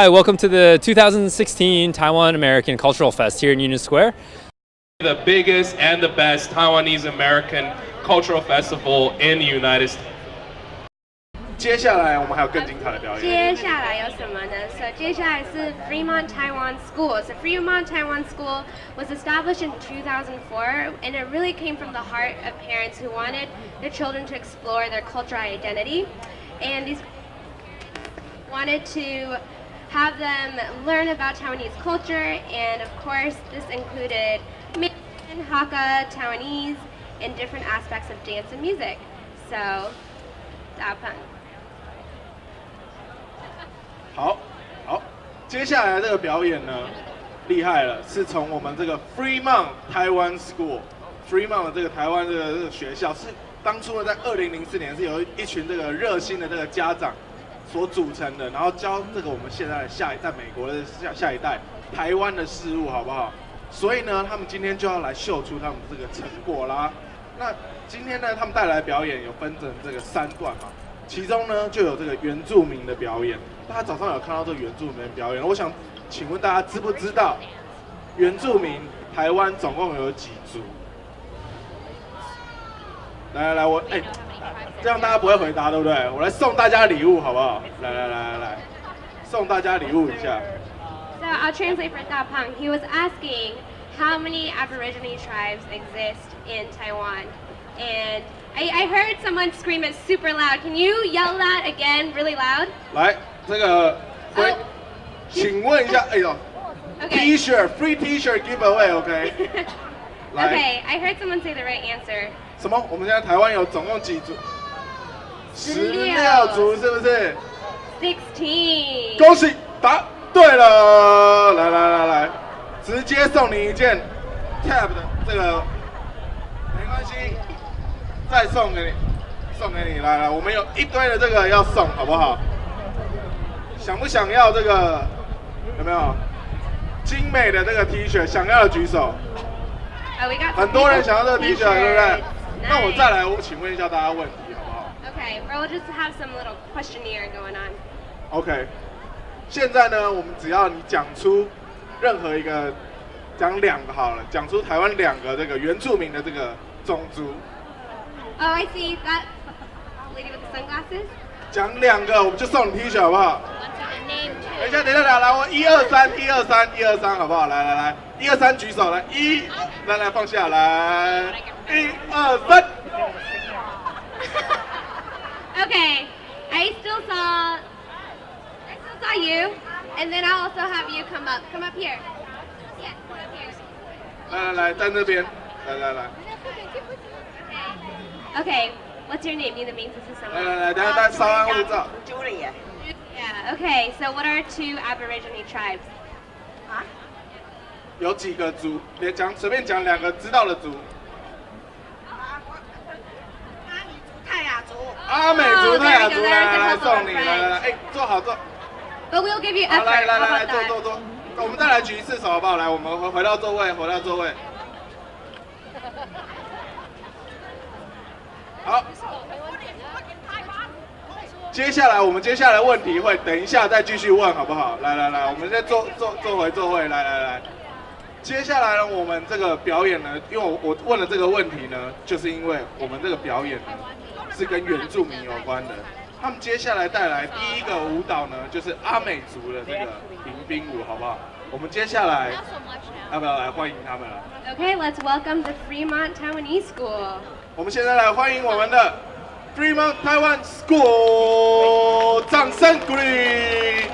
Hi, welcome to the 2016 Taiwan American Cultural Fest here in Union Square. The biggest and the best Taiwanese American cultural festival in the United States. 接下来我们还有更精彩的表演。接下来有什么呢？ So 接下来是 Fremont Taiwan School. So Fremont Taiwan School was established in 2004, and it really came from the heart of parents who wanted their children to explore their cultural identity, and these wanted to have them learn about Taiwanese culture, and of course this included Mandarin, Hakka, Taiwanese, and different aspects of dance and music. So, 大鹏。好，接下来这个表演呢，厉害了，是从我们这个 Fremont Taiwan School，Fremont 的这个台湾这个学校，是当初呢在2004年是有一群这个热心的这个家长所组成的，然后教这个我们现在在美国的下一代台湾的事物，好不好？所以呢，他们今天就要来秀出他们这个成果啦。那今天呢，他们带来的表演有分成这个3段嘛，其中呢就有这个原住民的表演。大家早上有看到这个原住民的表演，我想请问大家知不知道原住民台湾总共有几族？来，我这样大家不会回答，对不对？我来送大家礼物，好不好？来，送大家礼物一下。So I'll translate for Da Peng. He was asking how many Aborigine tribes exist in Taiwan, and I heard someone scream it super loud. Can you yell that again, really loud? 来，这个请问一下，哎呦 Okay. Free T-shirt giveaway，OK？ Okay, I heard someone say the right answer. 什么？我们现在台湾有总共几族？16族，是不是16. 恭喜答对了！来，直接送你一件 Tab 的这个，没关系，再送给你。来，我们有一堆的这个要送，好不好？想不想要这个？有没有精美的这个 T 恤？想要的举手。Oh, we got 很多人想要这个 T 恤，对不对？ Nice. 那我再来，我请问一下大家问题，好不好 Okay, or we'll just have some little questionnaire going on.？OK。现在呢，我们只要你讲出任何一个，讲2个好了，讲出台湾2个这个原住民的这个种族。Oh, I see that lady with the sunglasses. 讲2个，我们就送你 T 恤，好不好？等一下，来，我1、2、3，好不好？来，1、2、3举手，来来放下来，1、2、3。Okay, I still saw you, and then I'll also have you come up here. Yeah, come up here. 来，在那边，来。Okay, what's your name? 你的名字是什么？来，等下稍安勿躁。Julia. Yeah. Okay. So what are 2 Aborigine tribes? 有几个族？别随便讲2个知道的族。阿美族、泰雅族，来送你，来，坐好坐。But we'll give you 好， effort. 来，坐。我们再来举1次手，好不好？来，我们回到座位。好。接下来问题会等一下再继续问，好不好？来，我们先坐回座位，来。接下来呢，我们这个表演呢，因为我问了这个问题呢，就是因为我们这个表演呢是跟原住民有关的。他们接下来带来第一个舞蹈呢，就是阿美族的这个迎宾舞，好不好？我们接下来要不要来欢迎他们了 Okay, let's welcome the Fremont Taiwanese School. 我们现在来欢迎我们的 Fremont Taiwan School， 掌声鼓励。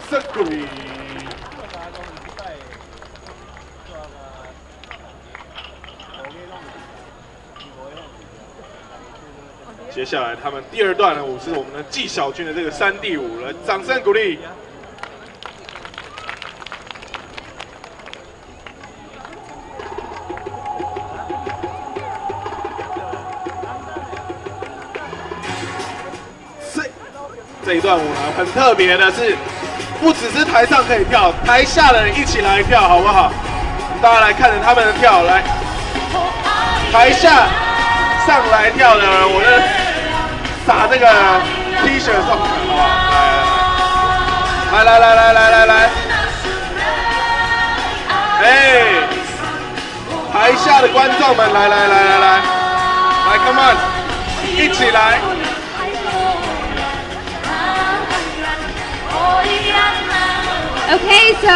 声鼓励。接下来他们第二段的舞是我们的纪晓君的这个山地舞，来掌声鼓励。这一段舞呢，很特别的是，不只是台上可以跳，台下的人一起来跳，好不好？大家来看着他们的跳，来，台下上来跳的人，我就撒这个 T 恤送的，好不好？来，哎，台下的观众们，来 ，Come on， 一起来。Okay, so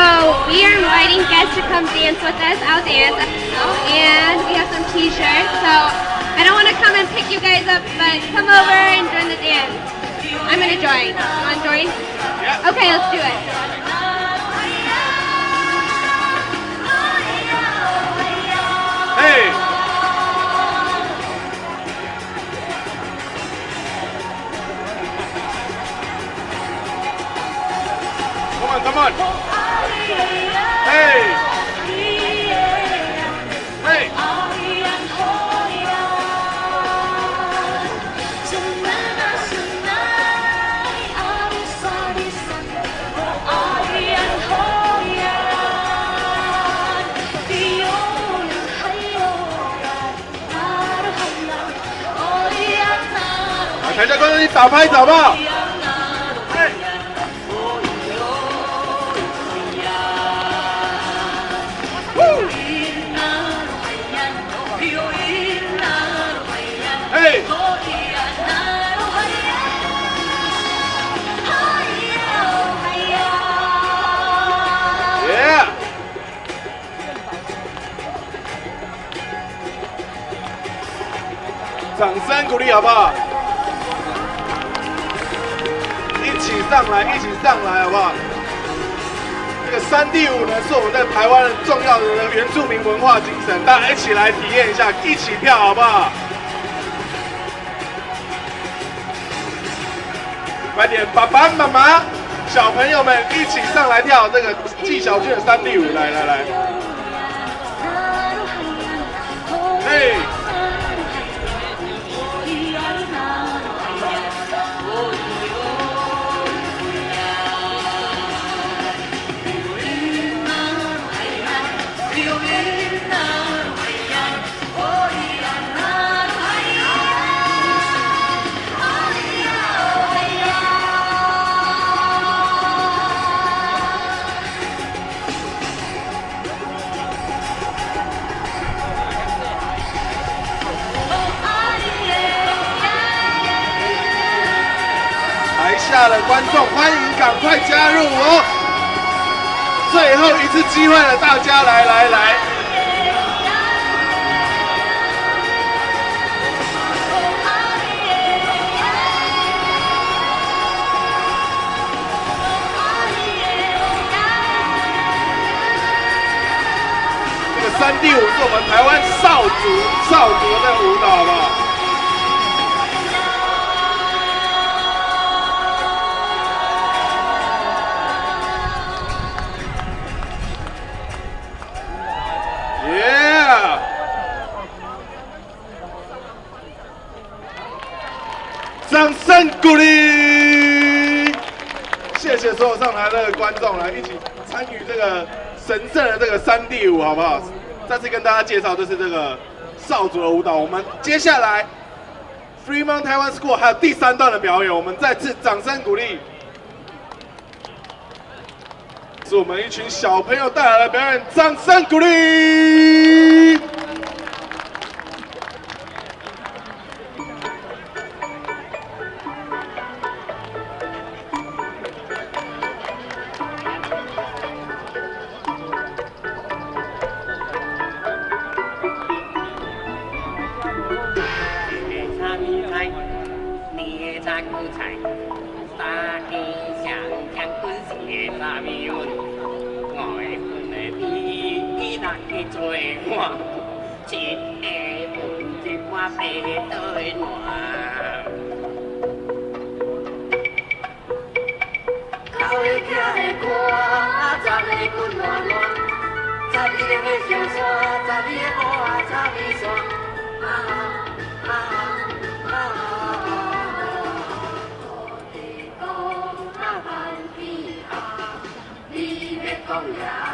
we are inviting guests to come dance with us. I'll dance. And we have some t-shirts. So I don't want to come and pick you guys up, but come over and join the dance. I'm going to join. You want to join? Yeah. Okay, let's do it. Hey! Come on. Hey. Hey. 자, 台下观众一起打拍子好不好？掌声鼓励好不好？一起上来好不好？这个山地舞呢，是我们在台湾的重要的原住民文化精神，大家一起来体验一下，一起跳好不好？快点，爸爸妈妈、小朋友们一起上来跳这个纪晓君的山地舞，来，嘿。台下的观众，欢迎赶快加入哦！最后一次机会了，大家来！这个山地舞是我们台湾少族的舞蹈，好不好？掌声鼓励！谢谢所有上台的观众来一起参与这个神圣的这个山地舞，好不好？再次跟大家介绍，这是这个少族的舞蹈。我们接下来 Fremont Taiwan School 还有第3段的表演，我们再次掌声鼓励。是我们一群小朋友带来的表演，掌声鼓励！你的菜，大地上将滚行的个啥物运，我的份的米，你人去做我，一个份一碗白对烂。头个听的歌，十个滚乱乱，十二个上山，十二个乌啊，十二山，你要讲也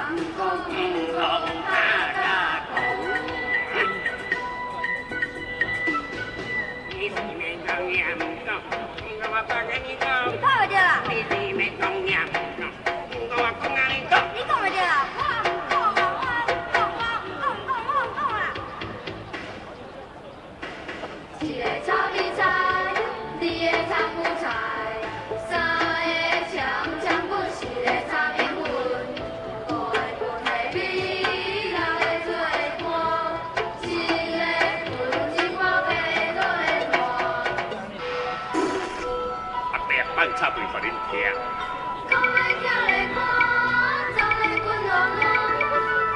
唔讲，唔讲大家讲。你是要讲也唔讲，唔讲我讲给你讲。你看我对了。你是要讲也唔讲，唔讲我讲给你讲。你讲我对了。一个炒米菜，你的炒不菜，三个抢抢滚，四个炒面粉，五个滚的米，六个做干，七个滚一碗白做烂。阿伯放插队给恁听。讲的听的歌，十个滚乱乱，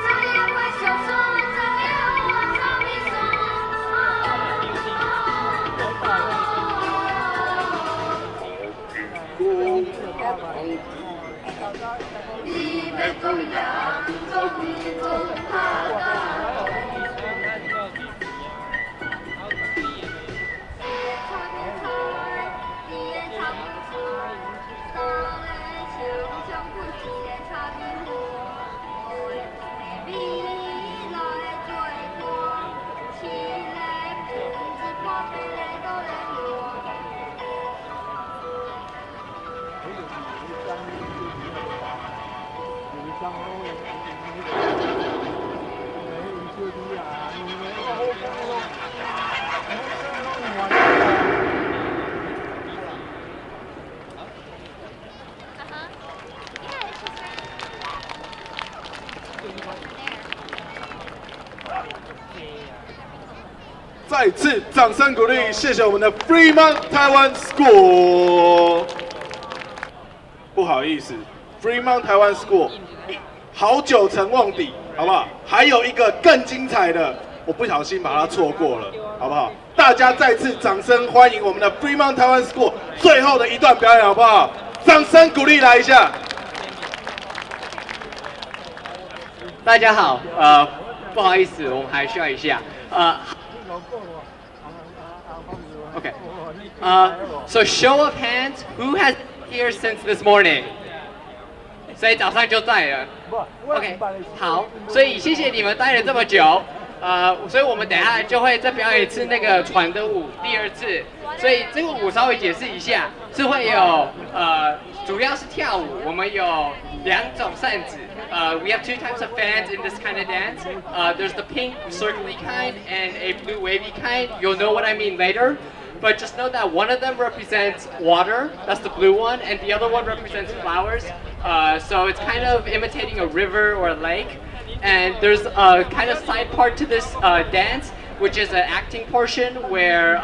十二个上山，十二个乌炒米线。你要讲也唔讲，唔讲大家讲。再次掌声鼓励，谢谢我们的 Fremont Taiwan School。不好意思 ，Fremont Taiwan School 好久成瓮底，好不好？还有一个更精彩的，我不小心把它错过了，好不好？大家再次掌声欢迎我们的 Fremont Taiwan School 最后的一段表演，好不好？掌声鼓励来一下。大家好，不好意思，我们还需要一下，Okay. So show of hands, who has been here since this morning? 所以早上就在了。OK， 好，所以谢谢你们待了这么久。所以我们等一下就会再表演一次那个船的舞，第二次。所以这个舞稍微解释一下，是会有主要是跳舞，我们有2种扇子。We have 2 types of fans in this kind of dance. There's the pink circly kind and a blue wavy kind. You'll know what I mean later. But just know that one of them represents water, that's the blue one, and the other one represents flowers. So it's kind of imitating a river or a lake. And there's a kind of side part to this dance, which is an acting portion where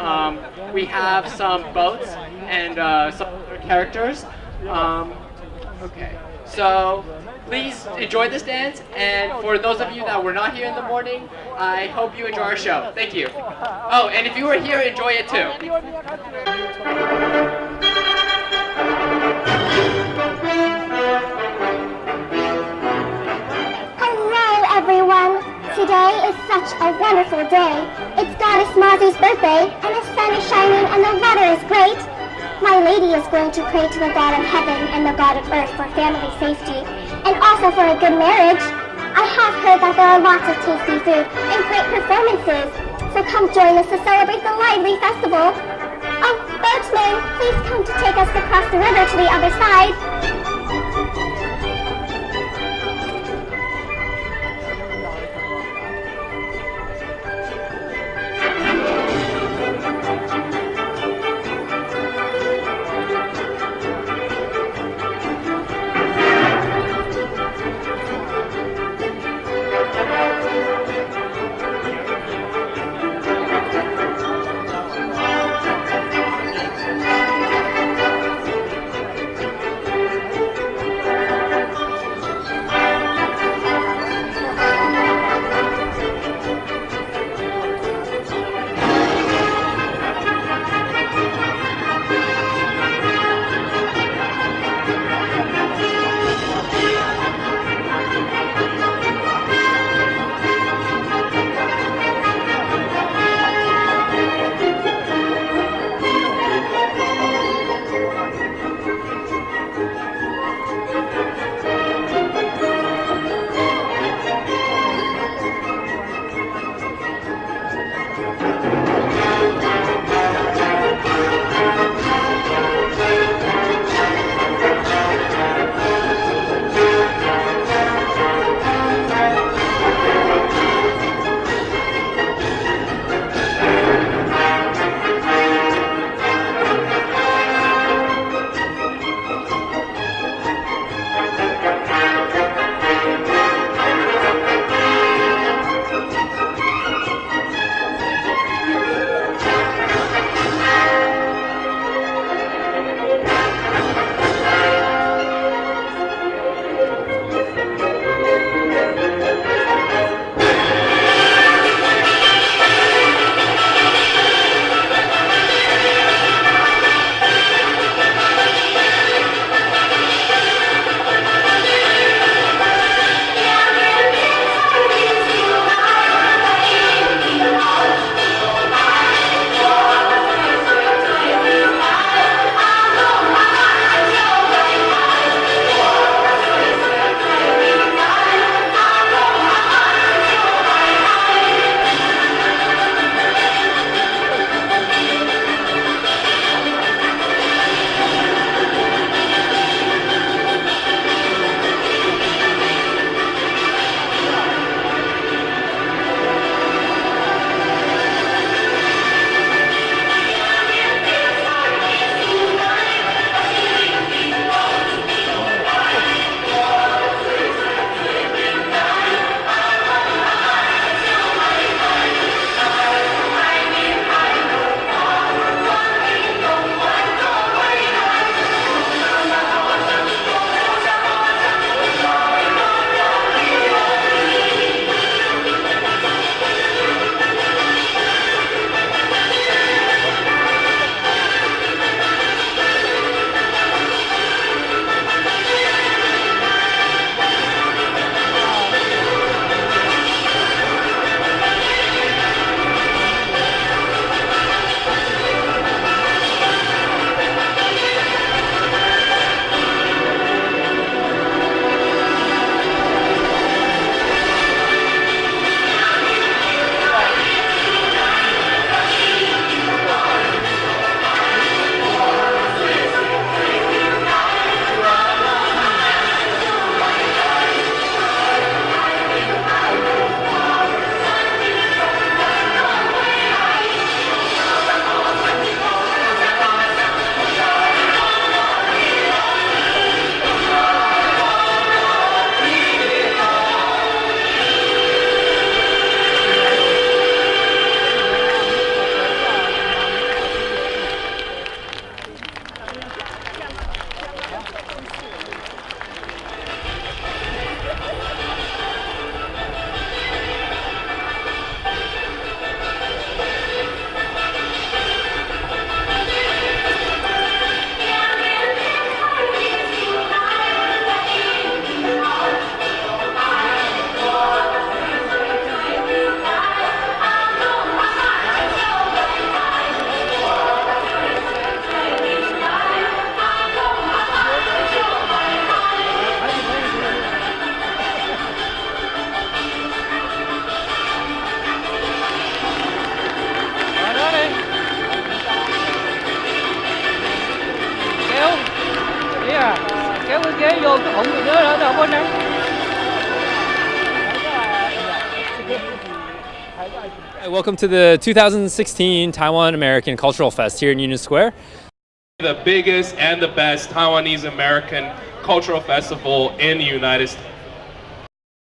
we have some boats and some other characters. Okay, so please enjoy this dance, and for those of you that were not here in the morning, I hope you enjoy our show. Thank you. Oh, and if you were here, enjoy it too. Hello, everyone. Today is such a wonderful day. It's Goddess Mazi's birthday, and the sun is shining and the weather is great. My lady is going to pray to the God of heaven and the God of earth for family safety, and also for a good marriage. I have heard that there are lots of tasty food and great performances, so come join us to celebrate the lively festival. Oh, boatman, please come to take us across the river to the other side. Welcome to the 2016 Taiwan American Cultural Fest here in Union Square. The biggest and the best Taiwanese American cultural festival in the United States.